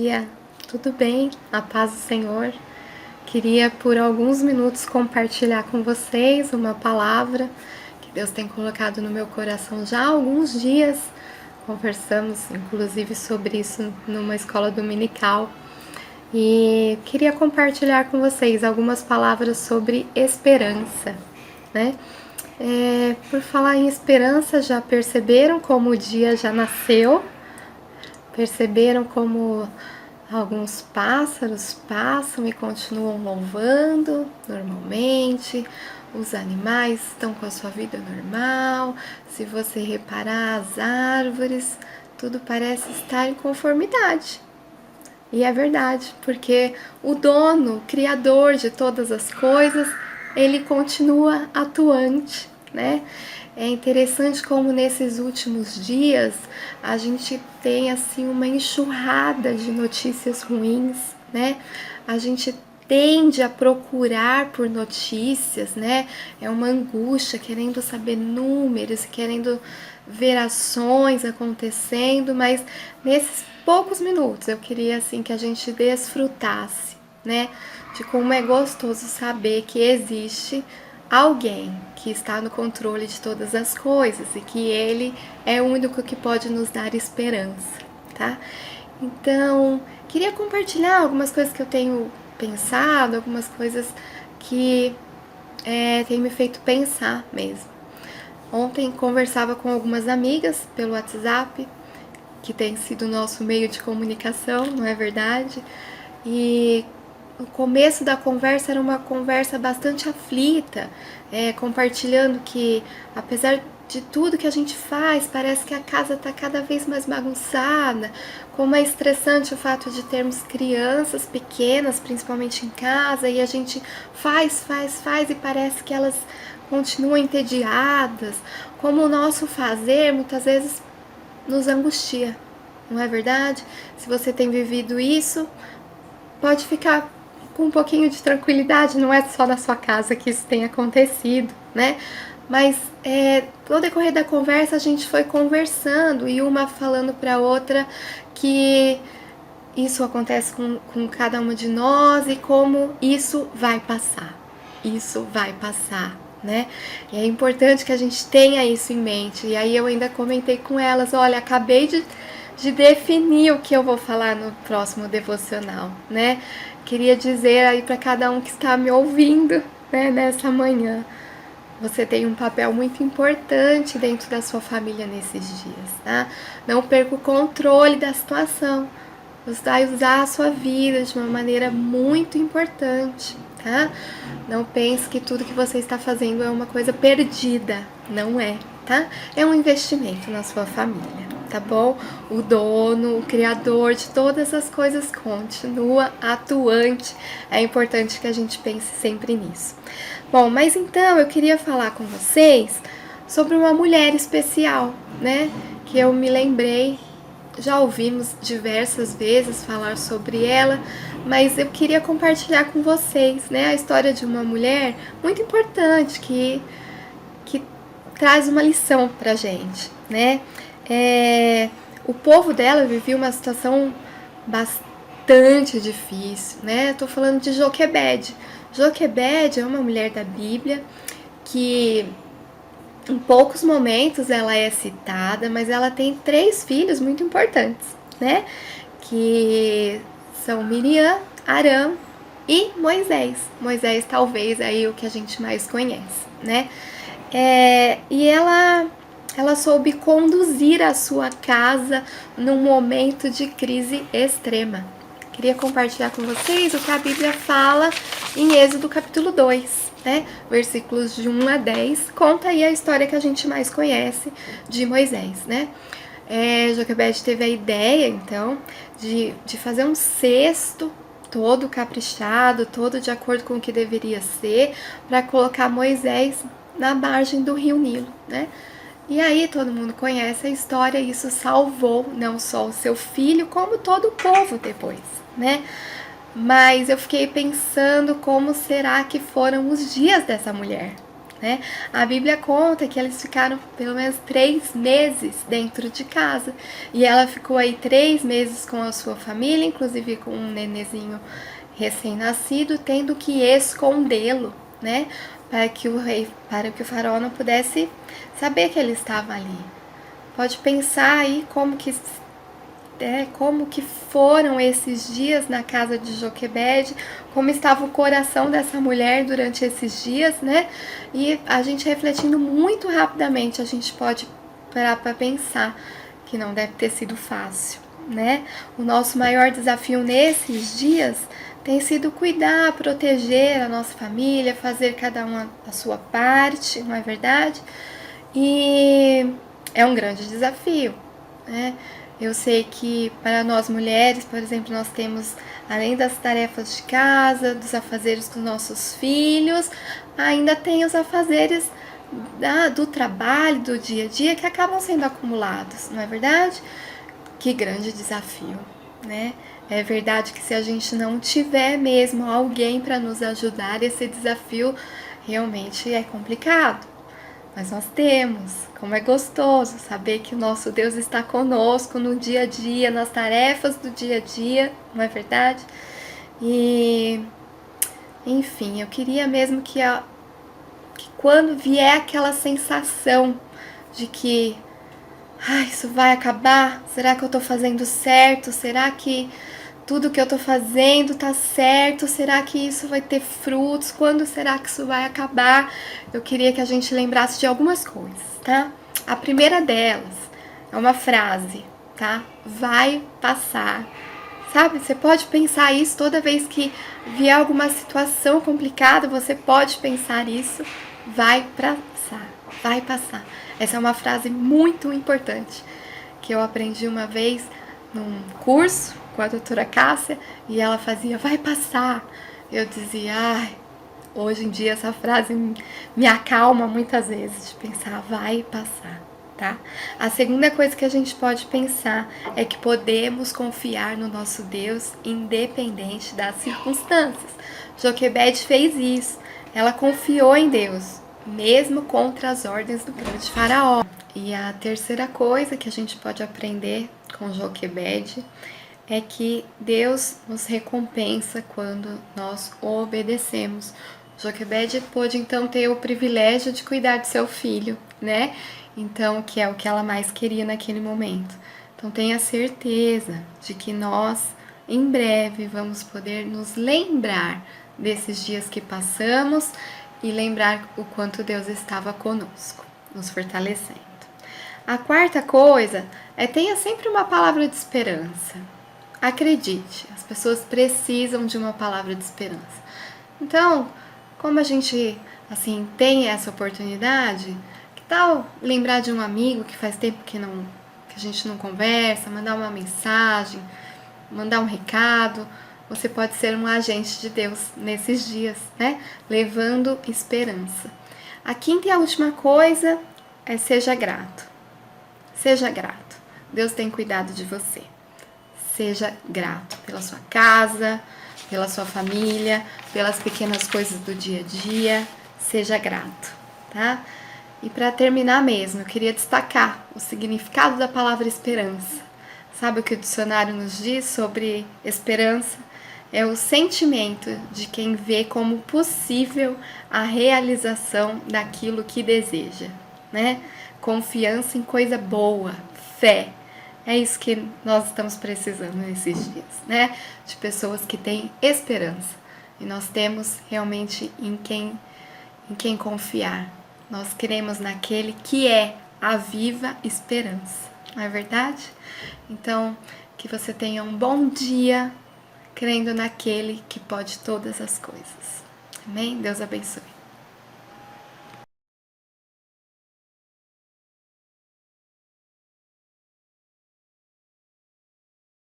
dia, tudo bem? A paz do Senhor. Queria por alguns minutos compartilhar com vocês uma palavra que Deus tem colocado no meu coração já há alguns dias. Conversamos inclusive sobre isso numa escola dominical e queria compartilhar com vocês algumas palavras sobre esperança, né? Por falar em esperança, já perceberam como o dia já nasceu? Perceberam como alguns pássaros passam e continuam louvando normalmente, os animais estão com a sua vida normal, se você reparar as árvores, tudo parece estar em conformidade. E é verdade, porque o dono, o criador de todas as coisas, ele continua atuante, né? É interessante como nesses últimos dias a gente tem assim uma enxurrada de notícias ruins, né? A gente tende a procurar por notícias, né? É uma angústia, querendo saber números, querendo ver ações acontecendo, mas nesses poucos minutos eu queria assim que a gente desfrutasse, né? De como é gostoso saber que existe alguém que está no controle de todas as coisas e que ele é o único que pode nos dar esperança, tá? Então, queria compartilhar algumas coisas que eu tenho pensado, algumas coisas que têm me feito pensar mesmo. Ontem conversava com algumas amigas pelo WhatsApp, que tem sido o nosso meio de comunicação, não é verdade? E o começo da conversa era uma conversa bastante aflita, compartilhando que, apesar de tudo que a gente faz, parece que a casa está cada vez mais bagunçada, como é estressante o fato de termos crianças pequenas, principalmente em casa, e a gente faz e parece que elas continuam entediadas, como o nosso fazer muitas vezes nos angustia, não é verdade? Se você tem vivido isso, pode ficar com um pouquinho de tranquilidade, não é só na sua casa que isso tem acontecido, né? Mas no decorrer da conversa a gente foi conversando e uma falando para outra que isso acontece com cada uma de nós e como isso vai passar. Isso vai passar, né? E é importante que a gente tenha isso em mente. E aí eu ainda comentei com elas, olha, acabei de definir o que eu vou falar no próximo devocional, né? Queria dizer aí para cada um que está me ouvindo, né, nessa manhã, você tem um papel muito importante dentro da sua família nesses dias, tá? Não perca o controle da situação. Você vai usar a sua vida de uma maneira muito importante, tá? Não pense que tudo que você está fazendo é uma coisa perdida. Não é, tá? É um investimento na sua família, tá bom? O dono, o criador de todas as coisas continua atuante. É importante que a gente pense sempre nisso. Bom, mas então eu queria falar com vocês sobre uma mulher especial, né? Que eu me lembrei, já ouvimos diversas vezes falar sobre ela, mas eu queria compartilhar com vocês, né, a história de uma mulher muito importante que traz uma lição pra gente, né? O povo dela vivia uma situação bastante difícil, né? Tô falando de Joquebede. Joquebede é uma mulher da Bíblia que em poucos momentos ela é citada, mas ela tem 3 filhos muito importantes, né? Que são Miriam, Arão e Moisés. Moisés talvez aí o que a gente mais conhece, né? E ela soube conduzir a sua casa num momento de crise extrema. Queria compartilhar com vocês o que a Bíblia fala em Êxodo capítulo 2, né? Versículos de 1 a 10, conta aí a história que a gente mais conhece de Moisés, né? Joquebede teve a ideia, então, de fazer um cesto todo caprichado, todo de acordo com o que deveria ser, para colocar Moisés na margem do rio Nilo, né? E aí todo mundo conhece a história, e isso salvou não só o seu filho, como todo o povo depois, né? Mas eu fiquei pensando como será que foram os dias dessa mulher, né? A Bíblia conta que eles ficaram pelo menos 3 meses dentro de casa. E ela ficou aí 3 meses com a sua família, inclusive com um nenezinho recém-nascido, tendo que escondê-lo, né? Para que o faraó não pudesse saber que ele estava ali. Pode pensar aí como que foram esses dias na casa de Joquebede, como estava o coração dessa mulher durante esses dias, né? E a gente refletindo muito rapidamente, a gente pode parar para pensar que não deve ter sido fácil, né? O nosso maior desafio nesses dias tem sido cuidar, proteger a nossa família, fazer cada uma a sua parte, não é verdade? E é um grande desafio, né? Eu sei que para nós mulheres, por exemplo, nós temos, além das tarefas de casa, dos afazeres com nossos filhos, ainda tem os afazeres do trabalho, do dia a dia, que acabam sendo acumulados, não é verdade? Que grande desafio, né? É verdade que se a gente não tiver mesmo alguém para nos ajudar, esse desafio realmente é complicado. Mas nós temos, como é gostoso saber que o nosso Deus está conosco no dia a dia, nas tarefas do dia a dia, não é verdade? E, enfim, eu queria mesmo que quando vier aquela sensação de que isso vai acabar, será que eu tô fazendo certo? Será que tudo que eu tô fazendo tá certo? Será que isso vai ter frutos? Quando será que isso vai acabar? Eu queria que a gente lembrasse de algumas coisas, tá? A primeira delas é uma frase, tá? Vai passar. Sabe, você pode pensar isso toda vez que vier alguma situação complicada, você pode pensar isso. Vai passar, vai passar. Essa é uma frase muito importante que eu aprendi uma vez num curso com a doutora Cássia e ela fazia, vai passar. Eu dizia, hoje em dia essa frase me acalma muitas vezes de pensar, vai passar, tá? A segunda coisa que a gente pode pensar é que podemos confiar no nosso Deus independente das circunstâncias. Joquebede fez isso, ela confiou em Deus, mesmo contra as ordens do grande faraó. E a terceira coisa que a gente pode aprender com Joquebede é que Deus nos recompensa quando nós obedecemos. Joquebede pôde então ter o privilégio de cuidar de seu filho, né? Então, que é o que ela mais queria naquele momento. Então, tenha certeza de que nós, em breve, vamos poder nos lembrar desses dias que passamos e lembrar o quanto Deus estava conosco, nos fortalecendo. A quarta coisa é tenha sempre uma palavra de esperança. Acredite, as pessoas precisam de uma palavra de esperança. Então, como a gente assim tem essa oportunidade, que tal lembrar de um amigo que faz tempo que a gente não conversa, mandar uma mensagem, mandar um recado. Você pode ser um agente de Deus nesses dias, né? Levando esperança. A quinta e a última coisa é seja grato. Seja grato. Deus tem cuidado de você. Seja grato pela sua casa, pela sua família, pelas pequenas coisas do dia a dia. Seja grato, tá? E para terminar mesmo, eu queria destacar o significado da palavra esperança. Sabe o que o dicionário nos diz sobre esperança? É o sentimento de quem vê como possível a realização daquilo que deseja, né? Confiança em coisa boa, fé. É isso que nós estamos precisando nesses dias, né? De pessoas que têm esperança. E nós temos realmente em quem confiar. Nós queremos naquele que é a viva esperança. Não é verdade? Então, que você tenha um bom dia, crendo naquele que pode todas as coisas. Amém? Deus abençoe.